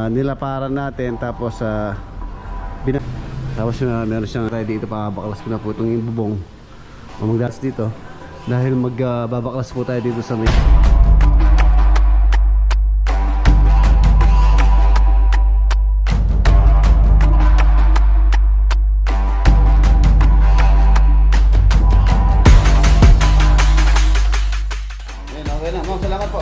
Nilaparan natin tapos tapos meron siyang tayo dito, babaklas ko na po itong bubong magdas dito dahil magbabaklas po tayo dito sa may okay na, ma'am, salamat po.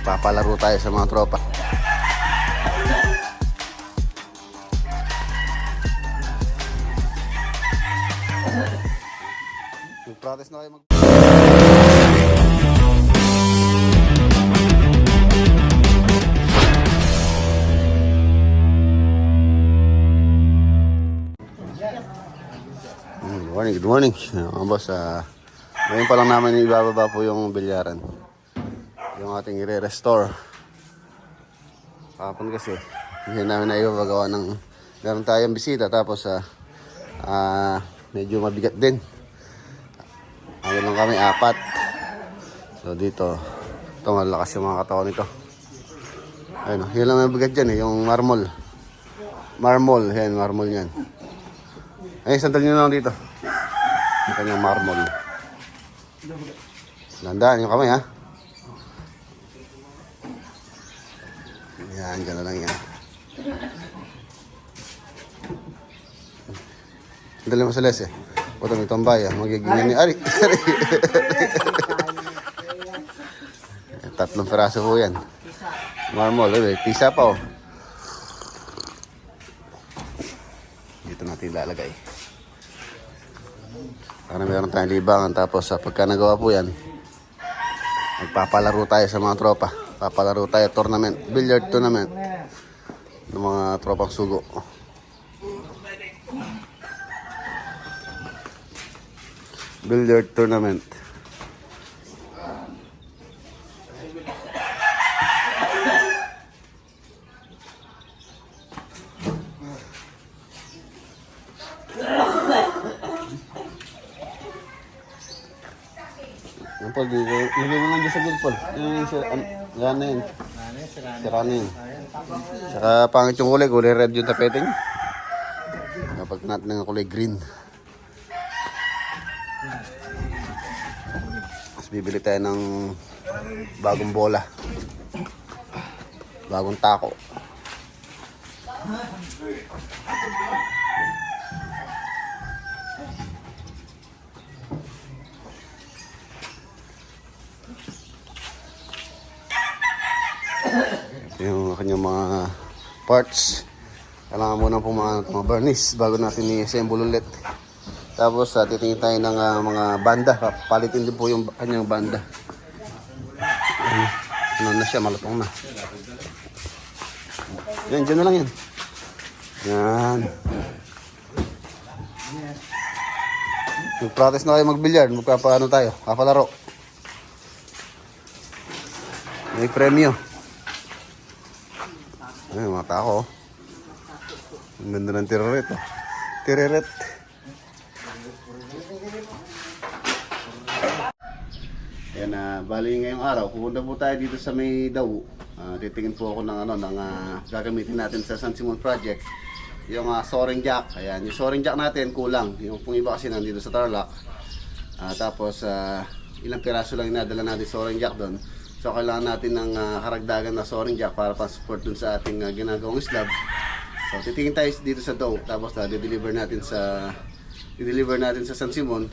Magpapalaro tayo sa mga tropa. Mag-practice na kayo Good morning. Mga boss, ngayon pa lang namin ibababa po yung bilyaran. Yung ating i-restore. Kapon kasi, hindi namin na ibabagawa ng meron tayong bisita tapos medyo mabigat din. Ano lang kami, 4. So dito, ito malakas yung mga katawan nito. Ayun, yun lang mabigat dyan yung marmol. Marmol, yan, marmol yan. Ayun, sandal nyo lang dito. Yung kanyang marmol. Landaan yung kamay, ha? Yan, gano'n lang yan. Dali mo sa les Puto may tambay magiging yan ni Ari. 3 peraso po yan. Marmol, tisa pa Dito natin ilalagay. Para meron tayong libangan. Tapos pagka nagawa po yan, magpapalaro tayo sa mga tropa. Papalaro tayo tournament, billiard tournament ng mga tropang sugo. Billiard tournament. Yan po, lagay mo lang dyan sa good Paul. Yan na yun. Sira na yun. Saka pangit yung kulay red yung tapete nyo. Kapag natin ng kulay green. Tapos bibili tayo ng bagong bola. Bagong tako. Yung kanyang mga parts. Kailangan muna po mga varnish bago natin i-assemble ulit. Tapos titingin tayo ng mga banda. Palitin din po yung kanyang banda. Ano na siya, malutong na. Yan, dyan na lang yan. Yan. Mag-practice na kayo mag-billiard. Magpapaano tayo? Kapalaro. May premyo. Ay, mga tao. Ang ganda ng tireret. Tireret. Ayan, bali ngayong araw, pupunta po tayo dito sa may Daw. Titingin po ako ng gagamitin natin sa San Simon Project. Yung soaring jack. Ayan, yung soaring jack natin kulang. Yung pong iba kasi nandito sa Tarlac. Tapos ilang piraso lang inadala natin soaring jack doon. So kailangan natin ng karagdagan na soaring jack para pa-support dun sa ating ginagawang slab. So titingin tayo dito sa Daw. Tapos di-deliver natin sa San Simon.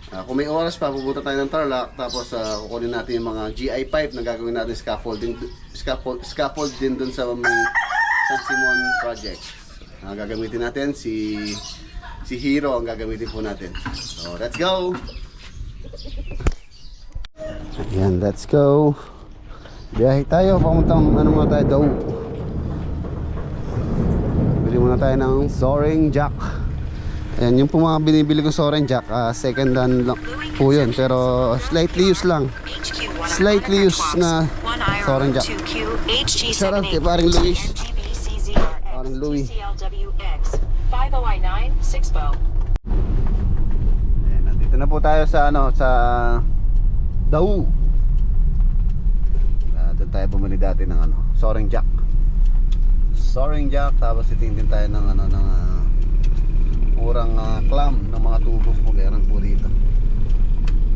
Kung may oras pa, pupunta tayo ng Tarlac. Tapos kukunin natin yung mga GI pipe na gagawin natin scaffold din dun sa may San Simon project. Gagamitin natin si Hero ang gagamitin po natin. So let's go! Ayan, let's go. Biyahe tayo, pamuntang muna tayo Daw. Bili muna tayo ng soaring jack. Ayan, yung po mga binibili ko soaring jack, second hand lang po yun. Pero slightly used lang. Slightly used na soaring jack. Shoutout kay paring Luis. Paring Louis. Ayan, nandito na po tayo sa sa Dawu. Doon tayo bumili dati ng soaring jack. Soaring jack, tapos titingin tayo ng murang clam ng mga tubo kung meron po dito.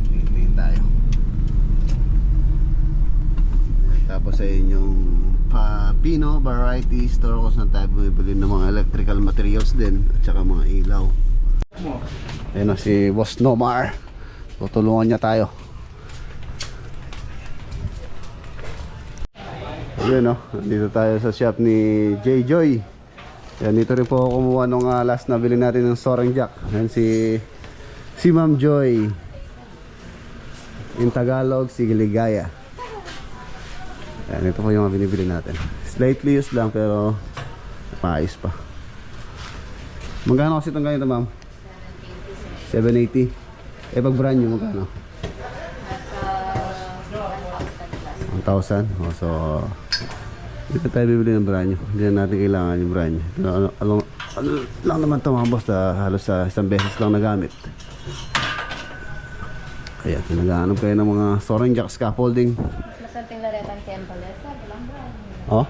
Tingin tayo. Tapos ay yung Pino Variety Store kung saan tayo bumibili ng mga electrical materials din at saka mga ilaw. Ayun si Boss Nomar, tutulungan niya tayo. Ayun dito tayo sa shop ni J. Joy. Yan, dito rin po ako kumuha nung last na bili natin ng soaring jack. Yan si Ma'am Joy. In Tagalog, si Giligaya. Yan, ito po yung mga binibili natin. Slightly used lang pero maayos pa. Magkano kasi itong ganito, ma'am? 780. Pag brand new, magkano? 1,000. So dito tayo bibili ng brand new. Hindi na natin kailangan yung brand new. Ano lang naman ito mga boss, halos isang beses lang nagamit. Kaya nag-aanap kayo ng mga soaring jack scaffolding. Masanting na retan kay Empalesa, walang brand. Oh?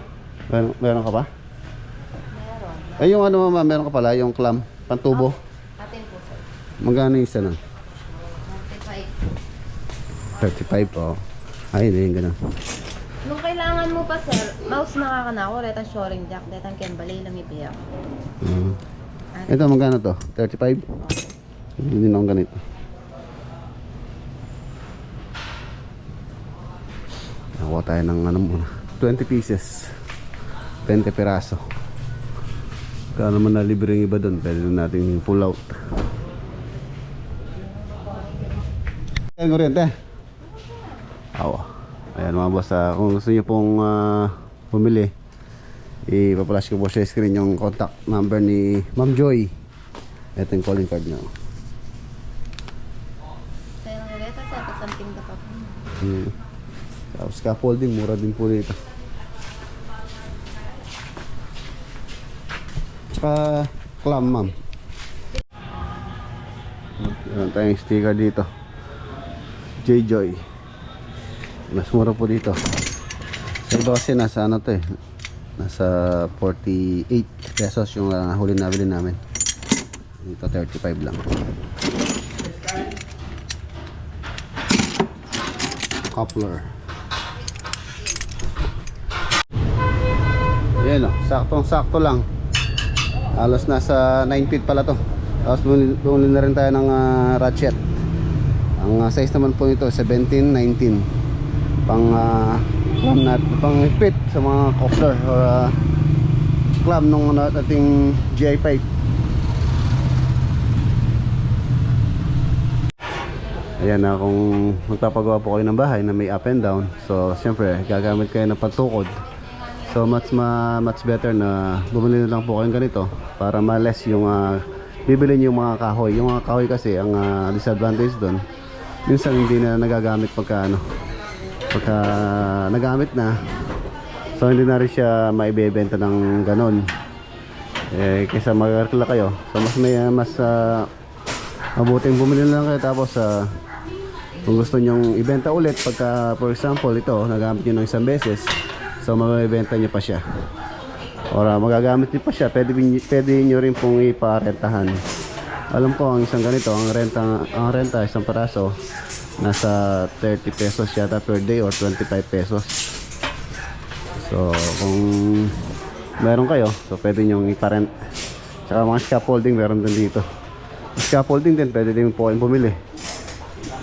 Meron ka pa? Meron. Ay yung ma'am, meron ka pala, yung clam, pantubo. Atin po, sir. Magkano yung isa nun? 35. 35, Ay, hindi, ganun. Nung kailangan mo pa, sir, mouse nakakanako, retan shoring jack, retan kembalay, lamipiyak. Ito, magkano to? 35? Hindi na akong ganito. Nakuha tayo ng muna, 20 pieces, 20 piraso. Kaya naman na libre yung iba doon, pwede natin pull out. Ayan, kuryente. Ayan mga boss, kung gusto nyo pong bumili, ipaplash ko po sa screen yung contact number ni Ma'am Joy. Ito yung calling card niya. Sa'yo ng reta, sir, kasanting na pa po. Tapos scaffolding, mura din po dito. Tsaka clam, ma'am. Meron tayong sticker dito, J. Joy. Mas mura po dito. Sa iba kasi nasa nasa 48 pesos yung huli nabili namin. Dito 35 lang. Coupler. Yan saktong-sakto lang. Halos nasa 9 feet pala to. Tapos bumili na rin tayo ng ratchet. Ang size naman po nito 17, 19. Pang fit sa mga coupler or clam nung ating GI pipe. Ayan na, kung magpapagawa po kayo ng bahay na may up and down, so siyempre gagamit kayo ng pantukod. So much better na bumili na lang po kayong ganito para ma-less yung bibili niyo yung mga kahoy. Yung mga kahoy kasi ang disadvantage doon, minsan hindi na nagagamit pagka nagamit na, so hindi na rin siya maibebenta ng ganon. Kaysa mag-arkla kayo, so mas mabuting bumili lang kayo. Tapos kung gusto nyong ibenta ulit pagka for example ito nagamit nyo ng isang beses, so mabibenta nyo pa siya or magagamit nyo pa siya, pwede nyo rin pong iparentahan. Alam ko ang isang ganito, ang renta isang paraso nasa 30 pesos yata per day or 25 pesos. So kung meron kayo, so pwede nyo iparent. Tsaka mga scaffolding meron din dito. Scaffolding din pwede din po kayong bumili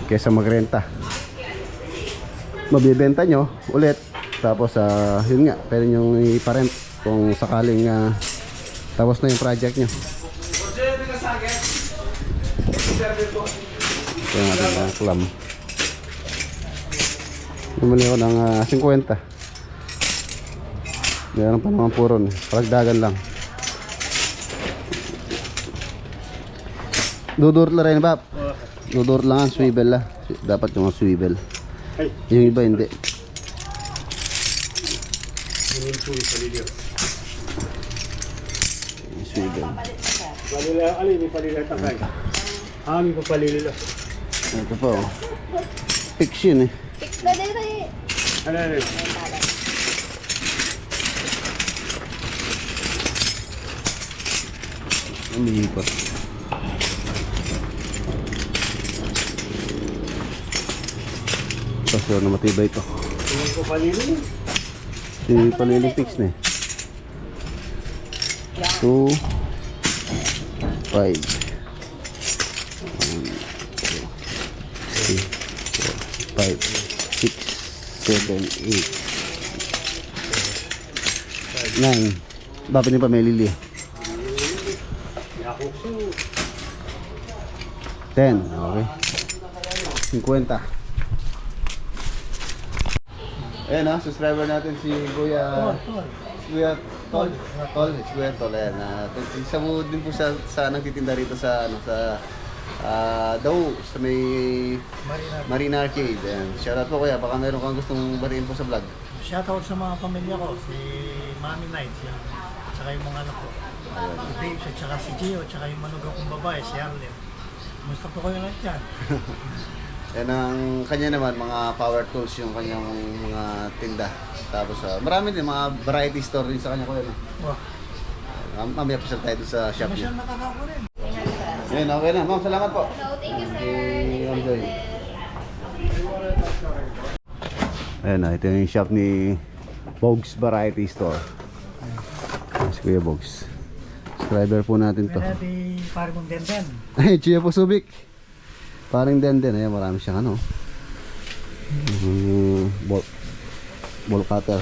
kaysa magrenta. Mabibenta nyo ulit, tapos yun nga, pwede nyo iparent kung sakaling tapos na yung project nyo. Ito yung ating clam. Bumili ko ng 50. Meron pa naman puron, palagdagan lang. Dudurot lang rin, Bap. Oh. Dudurot lang ang swivel lah. Dapat yung swivel. Ay, Yung iba hindi. yun po yung palilyo. Yung swivel. Palilyo, alin yung palilyo takay? Amin po palilyo. Ito pa oh. Fix yun eh. Fix na din eh. Ano? Umiikot. Ito sure na matibay ito. Yun po palilyo. Si paliling fix na eh. 2 5 5 6 7 8 9. Bakit niyo pa may lili? 10. Okay. 50. Ayan ha, subscriber natin si Kuya Tol. Si Kuya Tol. Ayan. Isa mo din po sa nagtitinda rito sa Daw sa may Marina Arcade. Ayan. Shoutout po Kuya, baka meron kang gustong batiin po sa vlog. Shoutout sa mga pamilya ko, si Mami Knight, at saka yung mga anak ko. Si Dave, at saka si Gio, at saka yung manugang kong babae, si Arlen. Musta po kayo lahat dyan? Yan ang kanya naman, mga power tools yung kanyang mga tinda. Tapos marami din, mga variety store din sa kanya Kuya. No? Wow, Mamaya pasal tayo doon sa shop niya. masyal nakakako rin. Ayan, okay na. Ma'am, salamat po. So, thank you, sir. Okay, Ma'am Joy. Ayan na, ito yung shop ni Bogs Variety Store. Si Kuya Bogs. Subscriber po natin to. Kaya di pare mong denden. Ay, Chia po Subic. Parang denden. Ayan, marami siyang ano. Ball cutter.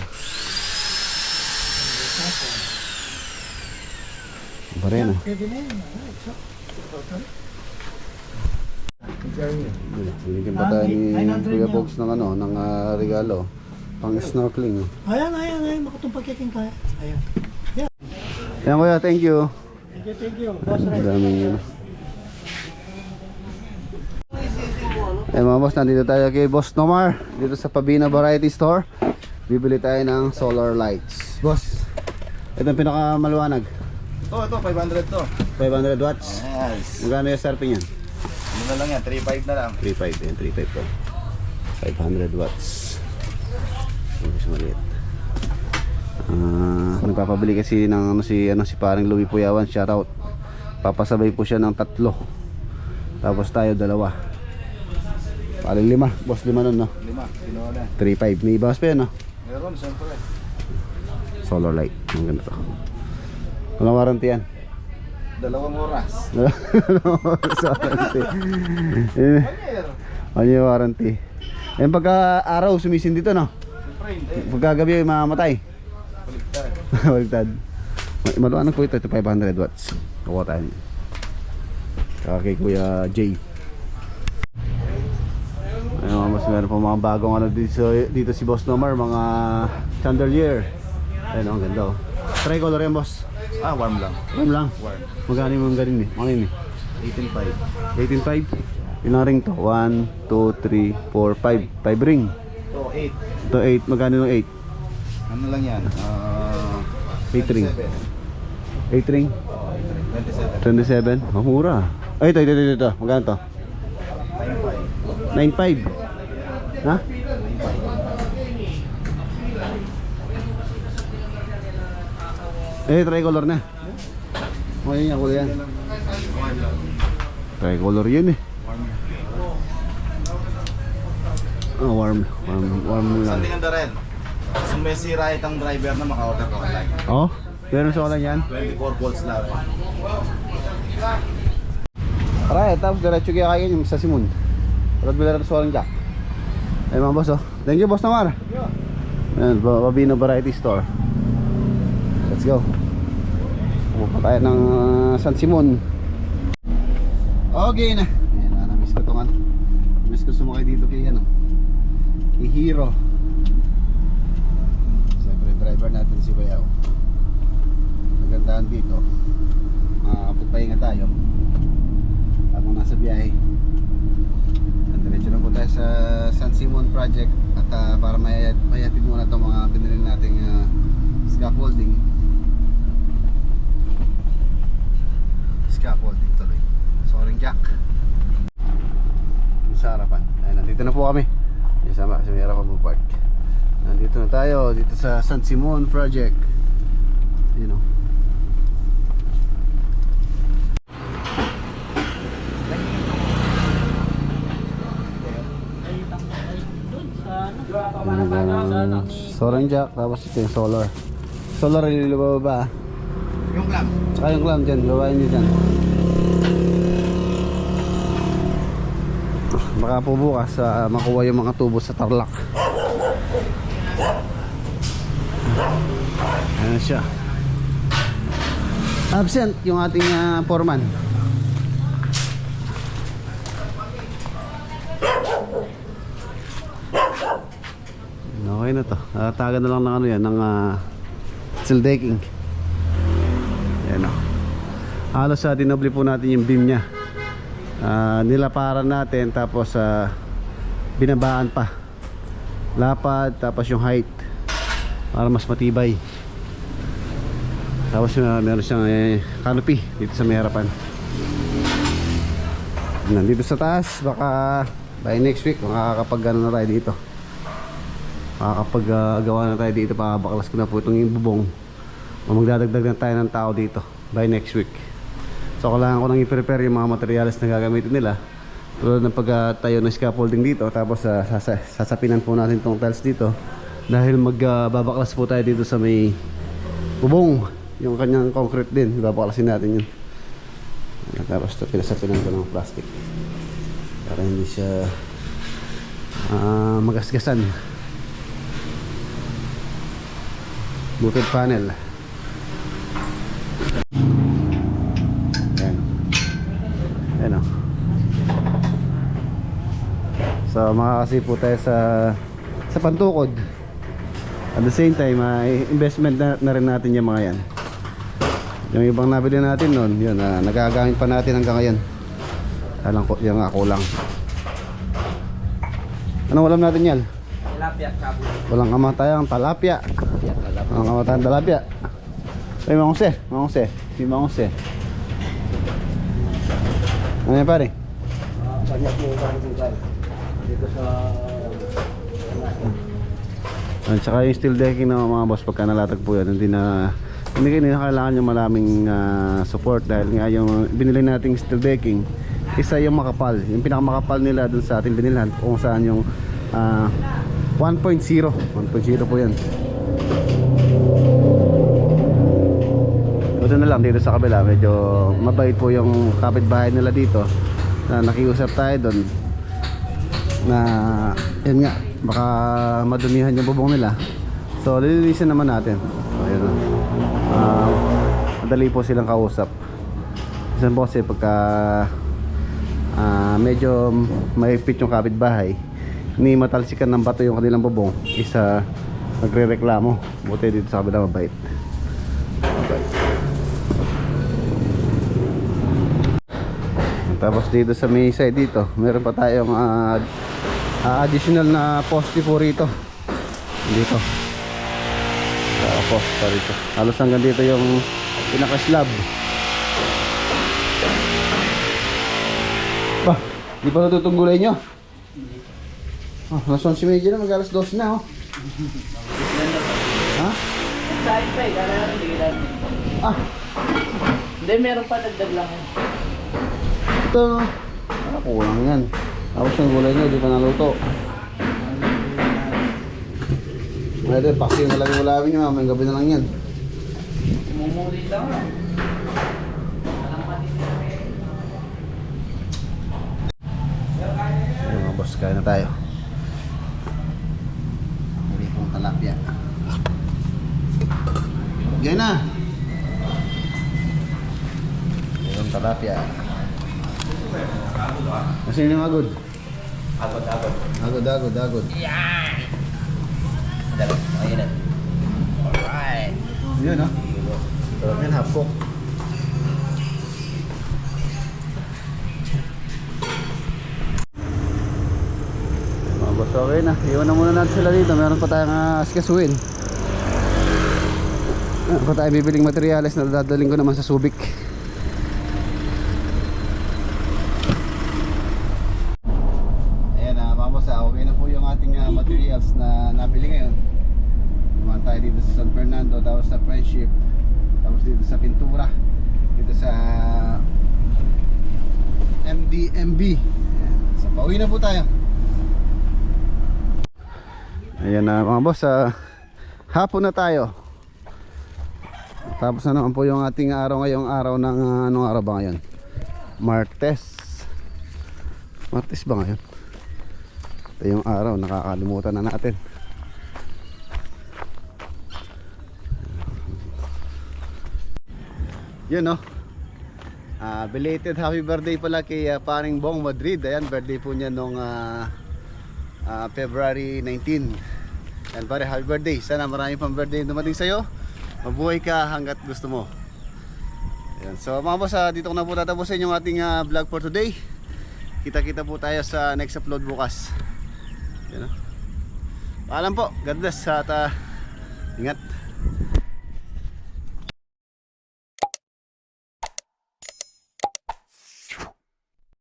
Barena. Pwede na yun. Binigyan pa tayo ni Kuya Bogs ng ano, ng regalo. Pang snorkeling. Ayan, makatong pagkiking kaya. Ayan. Ayan Kuya, thank you. Thank you. Boss Red. Daming yun. Eh mga boss, nandito tayo kay Boss Nomar dito sa Pabina Variety Store. Bibili tayo ng solar lights. Boss, ito ang pinakamaliwanag. Ito, 500 to. 500 watts. Yes. Magkano yung starting yan? Ano na lang yan, 3.5 na lang. 3.5 yan, 3.5 to. 500 watts. Ang mas maliit. Nagpapabili kasi ng si parang Louie Puyawan, shoutout. Papasabay po siya ng 3. Tapos tayo 2. Paling 5, boss 5 nun no. 5, kinuha na. 3.5, may ibawas pa yan no. Meron, siyempre. Solar light, ang ganito. Walang warranty yan. 2 oras. Warranty. 1 year warranty. Yan pagka araw sumisindi to no. Siyempre, hindi. Pagka gabi mamatay. Baligtad. Baligtad. Maluanag po ito 500 watts. Kuha tayo. Saka kay Kuya Jay. Ayun, mas meron pa mga bagong ano dito si Boss Nomar, mga chandelier. Ayun, ang ganda oh. Tricolor yan boss. Warm lang. Warm lang. Warm. Magkano yung ganin eh? Ano yun eh? 18.5. 18.5. Ilang ring to? 1, 2, 3, 4, 5. 5 ring. Ito, 8. Ito 8. Magkano yung 8? Ano lang yan? 8 ring. 27. 8 ring. 27. 27. Oh, mura. Ay, ito. Magkano to? 9.5. Ha? Tricolor na. Ngayon yan, kulay yan. Tricolor yun eh. Warm lang. Saan tinganda rin? Kung may sira itang driver na maka-order ka online. Oh, meron sa kulay yan. 24 volts lang. Alright, tapos diretso kaya kayo yung sa Simon. Rod Villa Soling Jack. Ay mga boss oh. Thank you boss Namar. Ayan, Pabina Variety Store. Let's go. Pupunta tayo ng San Simon. Okay na. Ayan, na-miss ko itong ano. Na-miss ko sumakay dito kay ano, kay Hero. Siyempre driver natin si Bayaw. Magandaan dito. Makakapagpahinga tayo. Tapos habang nasa biyahe. Diretso na po tayo sa San Simon project at para mayatid muna itong mga binili nating scaffolding tuloy, soaring jack sa harapan. Ayun, nandito na po kami sama sa may harapan po park. Nandito na tayo dito sa San Simon project, you know. Soaring jack, tapos ito yung solar yung bababa. Yung clamp. Tsaka yung clamp dyan, babayin nyo dyan. Baka po bukas makuha yung mga tubo sa Tarlac. Ayan siya. Absent yung ating foreman. Okay na to. Tagan na lang ng ano yan, ng steel decking. Ayan o. Halos dinobli po natin yung beam nya. Nilaparan natin, tapos binabaan pa. Lapad, tapos yung height para mas matibay. Tapos meron siyang canopy dito sa may harapan. Nandito sa taas, baka by next week makakapag-ano na tayo dito. Makakapag-gawa na tayo dito. Pakabaklas ko na po itong yung bubong. Magdadagdag na tayo ng tao dito by next week. So kailangan ko nang i-prepare yung mga materials na gagamitin nila, tulad ng pagtayo ng scaffolding dito. Tapos sasapinan po natin itong tiles dito, dahil magbabaklas po tayo dito sa may bubong. Yung kanyang concrete din, babaklasin natin yun. Tapos pinasapinan ko ng plastic para hindi siya magasgasan. Booted panel. Ayan o. So makakasi po tayo sa pantukod. At the same time investment na rin natin yung mga yan. Yung ibang nabili natin nun, yun, nagagamit pa natin hanggang ngayon. Alam ko, yung kulang. Anong ulam natin yan? Tilapia, kabo. Walang kamatayang talapia. Walang kamatayang talapia. Ay, manguse. Si manguse. Ano yan pare? Banyak mo ba dito sa At saka yung steel decking na mga boss, pagka nalatag po yan, hindi kayo kailangan yung maraming support, dahil nga yung binili nating steel decking, isa yung makapal, yung pinakamakapal nila dun sa ating binilhan, kung saan yung 1.0 po yan. Ito na lang dito sa kabila, medyo mabait po yung kapitbahay nila dito, na nakiusap tayo dun na yun nga, baka madumihan yung bubong nila. So lilinisin naman natin. So yun na. Madali po silang kausap. Isang boss pagka medyo mahigpit yung kapitbahay, ni matalsikan ng bato yung kanilang bubong, isa nagre-reklamo. Buti dito sa kabila mabait. Tapos dito sa may side dito, meron pa tayong additional na poste po rito. Dito. Poste pa rito. Halos hanggang dito yung pinaka-slab. Ba, di pa natutunggulay nyo? Alas 11:30 na, mag-alas 12 na Ha? Saan pa eh, kala natin tigilan. Hindi, meron pa dagdag lang yun. Ito kulang yan. Tapos yung gulay nyo, di pa naluto. Pwede, paksiyo na lang yung ulamin nyo, mamayang gabi na lang yan. Mumulit lang lang. Yung mga boss, kain na tayo. Hindi pong talapia. Gaya na! Yung talapia. Kasi yung agod. Agod. Yan! Ayun na. Alright. Yun no? Talapia half cook. So okay na, iwan na muna natin sila dito. Meron pa tayong asikasuhin. Meron pa tayong bibiling materyales na dadaling ko naman sa Subic. Ayan mga boss, okay na po yung ating materials na nabili ngayon. Dumaan tayo dito sa San Fernando, tapos sa Friendship, tapos dito sa Pintura, dito sa MDMB. Ayan. So pauwi na po tayo. Ayan na mga boss, hapon na tayo. Tapos na naman po yung ating araw ngayong araw ng anong araw ba ngayon? Martes ba ngayon? Ito yung araw, nakakalimutan na natin. Yun no. Belated happy birthday pala kay paring Bong Madrid. Ayan, birthday po niya nung February 19. And pare, happy birthday. Sana marami pang birthday dumating sa'yo. Mabuhay ka hanggat gusto mo. Ayan. So mga boss, dito ko na po tatapusin yung ating vlog for today. Kita-kita po tayo sa next upload bukas. Ayan, paalam po. God bless at ingat.